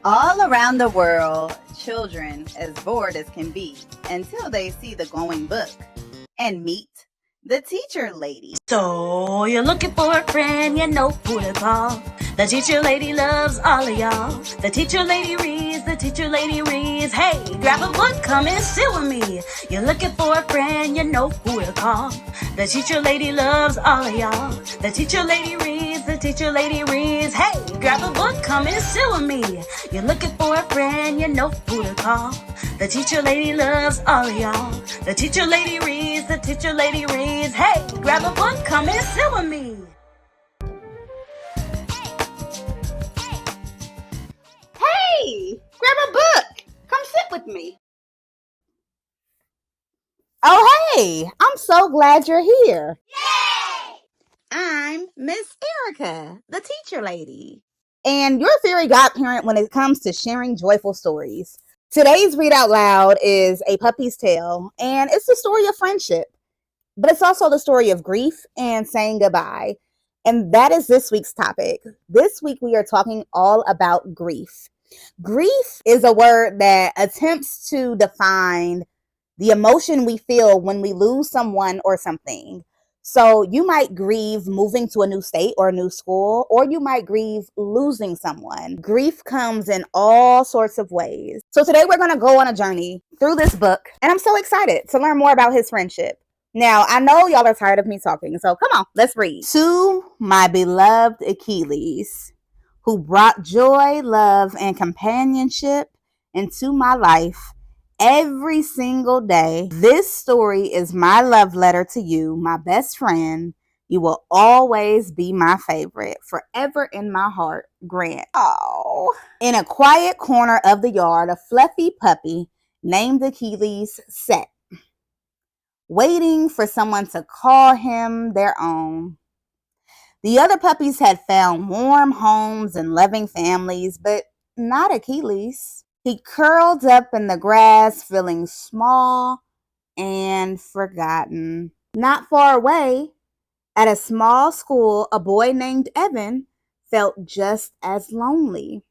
All around the world, children as bored as can be until they see the glowing book and meet the teacher lady. So you're looking for a friend, you know who to call. The teacher lady loves all of y'all. The teacher lady reads, the teacher lady reads. Hey, grab a book, come and sit with me. You're looking for a friend, you know who to call. The teacher lady loves all of y'all. The teacher lady reads, the teacher lady reads. Hey, grab a book, come and sit with me. You're looking for a friend, you know who to call. The teacher lady loves all of y'all. The teacher lady reads, the teacher lady reads. Hey, grab a book, come and sit with me. Hey, grab a book. Come sit with me. Oh, hey, I'm so glad you're here. Yay! I'm Miss Erica, the teacher lady. And your fairy godparent when it comes to sharing joyful stories. Today's Read Out Loud is A Puppy's Tale, and it's the story of friendship, but it's also the story of grief and saying goodbye. And that is this week's topic. This week we are talking all about grief. Grief is a word that attempts to define the emotion we feel when we lose someone or something. So you might grieve moving to a new state or a new school, or you might grieve losing someone. Grief comes in all sorts of ways. So today we're going to go on a journey through this book, and I'm so excited to learn more about his friendship. Now, I know y'all are tired of me talking, so come on, let's read. To my beloved Achilles, who brought joy, love, and companionship into my life every single day. This story is my love letter to you, my best friend. You will always be my favorite, forever in my heart, Grant. Oh. In a quiet corner of the yard, a fluffy puppy named Achilles sat, waiting for someone to call him their own. The other puppies had found warm homes and loving families, but not Achilles. He curled up in the grass, feeling small and forgotten. Not far away, at a small school, a boy named Evan felt just as lonely.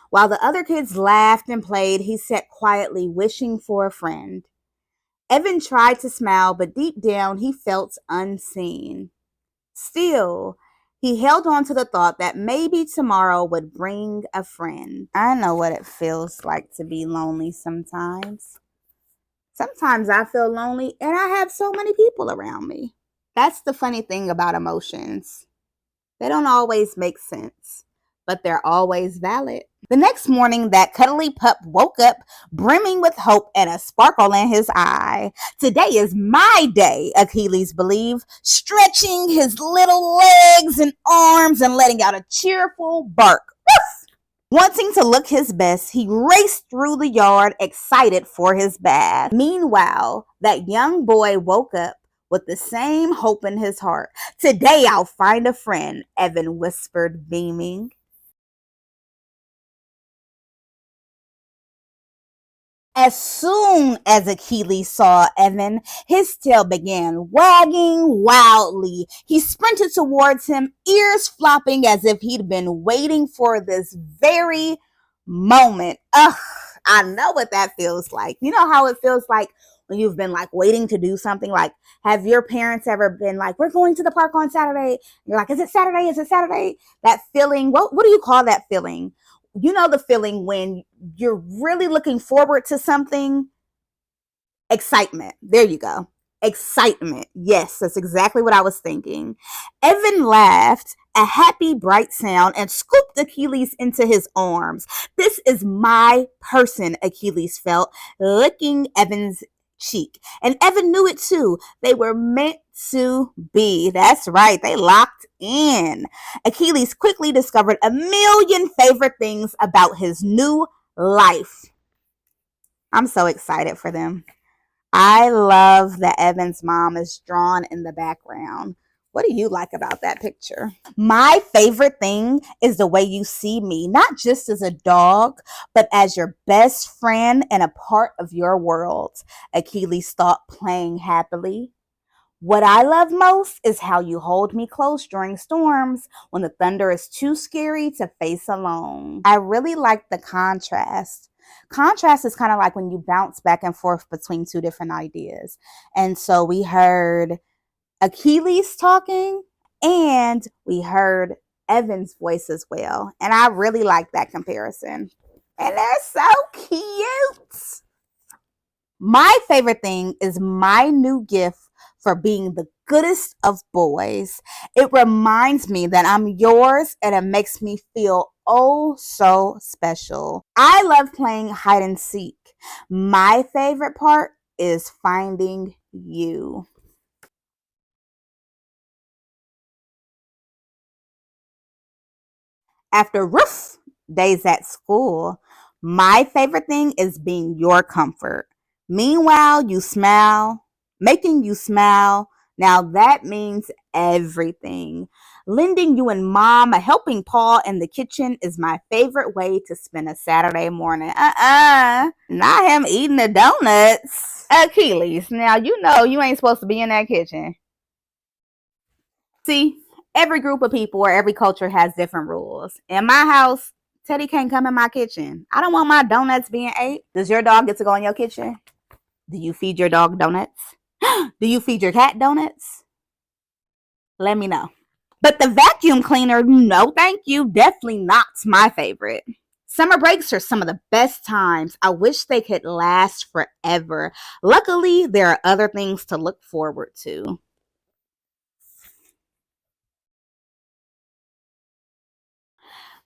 While the other kids laughed and played, he sat quietly wishing for a friend. Evan tried to smile, but deep down he felt unseen. Still, he held on to the thought that maybe tomorrow would bring a friend. I know what it feels like to be lonely sometimes. Sometimes I feel lonely and I have so many people around me. That's the funny thing about emotions. They don't always make sense, but they're always valid. The next morning, that cuddly pup woke up brimming with hope and a sparkle in his eye. Today is my day, Achilles believed, stretching his little legs and arms and letting out a cheerful bark. Wanting to look his best, he raced through the yard, excited for his bath. Meanwhile, that young boy woke up with the same hope in his heart. Today I'll find a friend, Evan whispered, beaming. As soon as Achilles saw Evan, his tail began wagging wildly. He sprinted towards him, ears flopping as if he'd been waiting for this very moment. Ugh, I know what that feels like. You know how it feels like when you've been like waiting to do something? Like, have your parents ever been like, we're going to the park on Saturday? You're like, is it Saturday? Is it Saturday? That feeling, what do you call that feeling? You know the feeling when you're really looking forward to something. Excitement. There you go. Excitement. Yes, that's exactly what I was thinking. Evan laughed, a happy, bright sound, and scooped Achilles into his arms. This is my person, Achilles felt, licking Evan's cheek. And Evan knew it too. They were meant to be. That's right. They locked in. Achilles quickly discovered a million favorite things about his new life. I'm so excited for them. I love that Evan's mom is drawn in the background. What do you like about that picture? My favorite thing is the way you see me, not just as a dog, but as your best friend and a part of your world, Achilles thought, playing happily. What I love most is how you hold me close during storms when the thunder is too scary to face alone. I really like the contrast. Contrast is kind of like when you bounce back and forth between two different ideas. And so we heard Achilles talking and we heard Evan's voice as well. And I really like that comparison. And they're so cute. My favorite thing is my new gift for being the goodest of boys. It reminds me that I'm yours and it makes me feel oh so special. I love playing hide and seek. My favorite part is finding you. After rough days at school, my favorite thing is being your comfort. Meanwhile, you smile, making you smile. Now that means everything. Lending you and mom a helping paw in the kitchen is my favorite way to spend a Saturday morning. Not him eating the donuts. Achilles, now you know you ain't supposed to be in that kitchen. See, every group of people or every culture has different rules. In my house, Teddy can't come in my kitchen. I don't want my donuts being ate. Does your dog get to go in your kitchen? Do you feed your dog donuts? Do you feed your cat donuts? Let me know. But the vacuum cleaner, no thank you, definitely not my favorite. Summer breaks are some of the best times. I wish they could last forever. Luckily, there are other things to look forward to.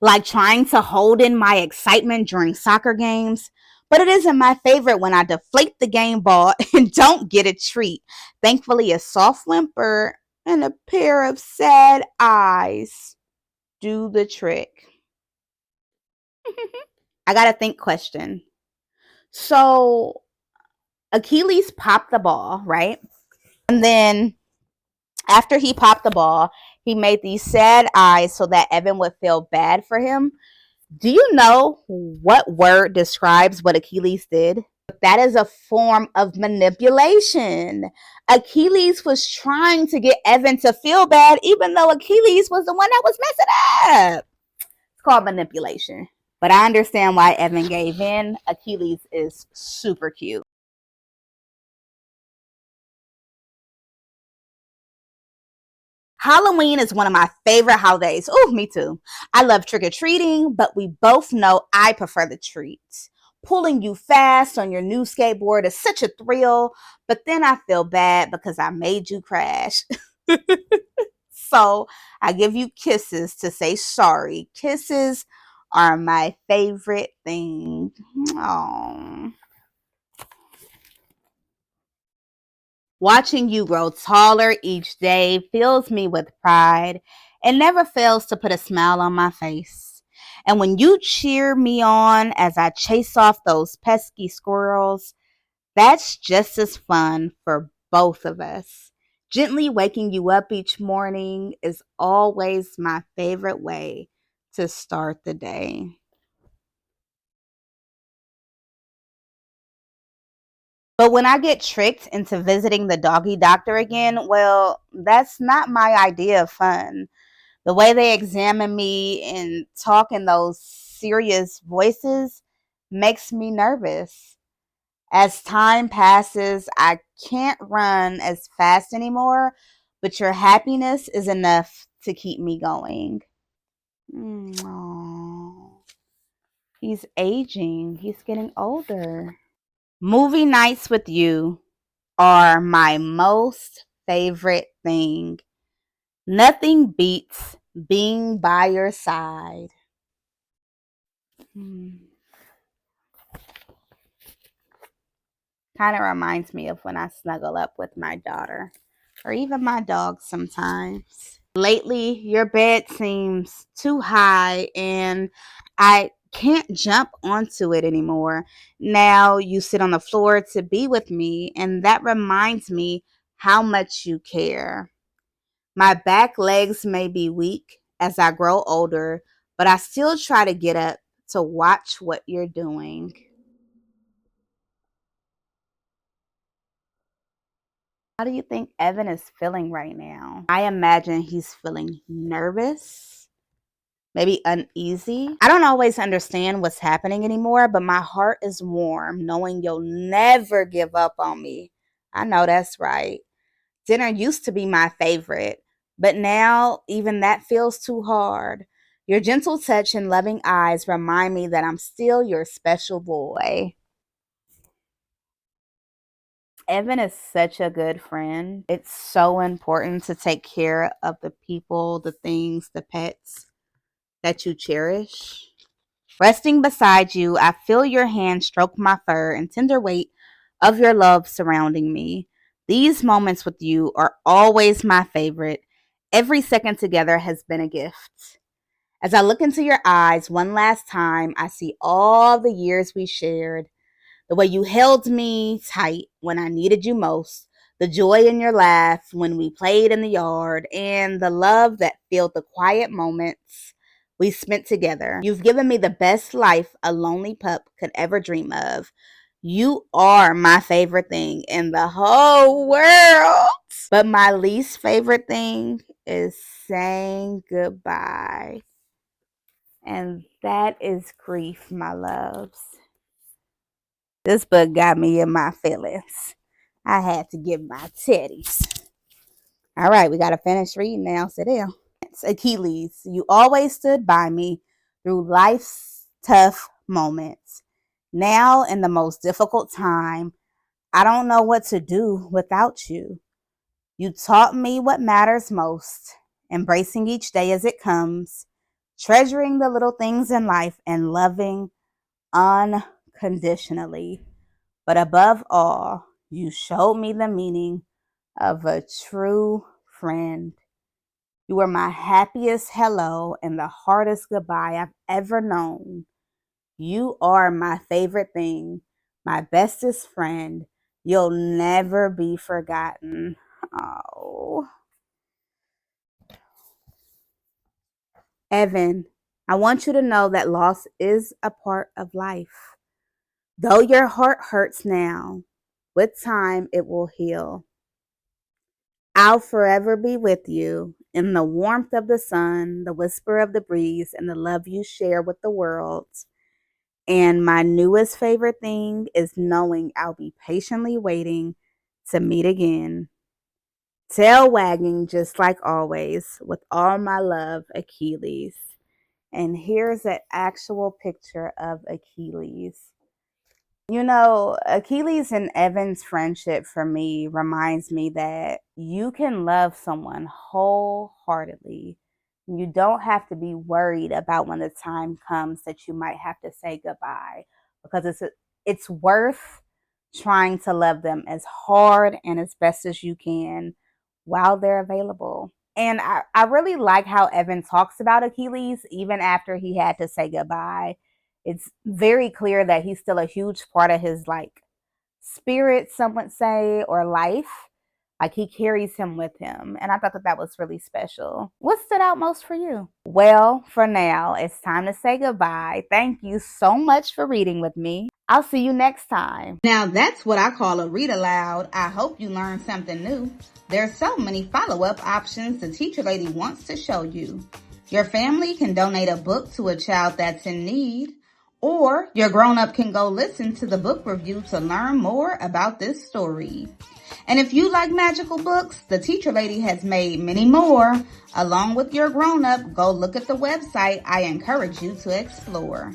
Like trying to hold in my excitement during soccer games. But it isn't my favorite when I deflate the game ball and don't get a treat. Thankfully, a soft whimper and a pair of sad eyes do the trick. I got a think question. So, Achilles popped the ball, right? And then after he popped the ball, he made these sad eyes so that Evan would feel bad for him. Do you know what word describes what Achilles did? That is a form of manipulation. Achilles was trying to get Evan to feel bad, even though Achilles was the one that was messing up. It's called manipulation. But I understand why Evan gave in. Achilles is super cute. Halloween is one of my favorite holidays. Oh, me too. I love trick or treating, but we both know I prefer the treats. Pulling you fast on your new skateboard is such a thrill, but then I feel bad because I made you crash. So I give you kisses to say sorry. Kisses are my favorite thing. Aww. Watching you grow taller each day fills me with pride and never fails to put a smile on my face. And when you cheer me on as I chase off those pesky squirrels, that's just as fun for both of us. Gently waking you up each morning is always my favorite way to start the day. But when I get tricked into visiting the doggy doctor again, well, that's not my idea of fun. The way they examine me and talk in those serious voices makes me nervous. As time passes, I can't run as fast anymore, but your happiness is enough to keep me going. Aww. He's aging. He's getting older. Movie nights with you are my most favorite thing. Nothing beats being by your side. Kind of reminds me of when I snuggle up with my daughter or even my dog sometimes. Lately, your bed seems too high and I can't jump onto it anymore. Now you sit on the floor to be with me, and that reminds me how much you care. My back legs may be weak as I grow older, but I still try to get up to watch what you're doing. How do you think Evan is feeling right now? I imagine he's feeling nervous, maybe uneasy. I don't always understand what's happening anymore, but my heart is warm knowing you'll never give up on me. I know that's right. Dinner used to be my favorite, but now even that feels too hard. Your gentle touch and loving eyes remind me that I'm still your special boy. Evan is such a good friend. It's so important to take care of the people, the things, the pets that you cherish. Resting beside you, I feel your hand stroke my fur and tender weight of your love surrounding me. These moments with you are always my favorite. Every second together has been a gift. As I look into your eyes one last time, I see all the years we shared, the way you held me tight when I needed you most, the joy in your laugh when we played in the yard, and the love that filled the quiet moments we spent together. You've given me the best life a lonely pup could ever dream of. You are my favorite thing in the whole world. But my least favorite thing is saying goodbye. And that is grief, my loves. This book got me in my feelings. I had to give my teddies. All right, we got to finish reading now. Sit down. It's Achilles. You always stood by me through life's tough moments. Now, in the most difficult time, I don't know what to do without you. You taught me what matters most, embracing each day as it comes, treasuring the little things in life, and loving unconditionally. But above all, you showed me the meaning of a true friend. You were my happiest hello and the hardest goodbye I've ever known. You are my favorite thing, my bestest friend. You'll never be forgotten. Oh. Evan, I want you to know that loss is a part of life. Though your heart hurts now, with time it will heal. I'll forever be with you in the warmth of the sun, the whisper of the breeze, and the love you share with the world. And my newest favorite thing is knowing I'll be patiently waiting to meet again. Tail wagging just like always, with all my love, Achilles. And here's an actual picture of Achilles. You know, Achilles and Evan's friendship for me reminds me that you can love someone wholeheartedly. You don't have to be worried about when the time comes that you might have to say goodbye, because it's worth trying to love them as hard and as best as you can while they're available. And I really like how Evan talks about Achilles even after he had to say goodbye. It's very clear that he's still a huge part of his spirit, some would say, or life. Like he carries him with him. And I thought that was really special. What stood out most for you? Well, for now, it's time to say goodbye. Thank you so much for reading with me. I'll see you next time. Now that's what I call a read aloud. I hope you learned something new. There's so many follow-up options the teacher lady wants to show you. Your family can donate a book to a child that's in need, or your grown-up can go listen to the book review to learn more about this story. And if you like magical books, the teacher lady has made many more. Along with your grown-up, go look at the website. I encourage you to explore.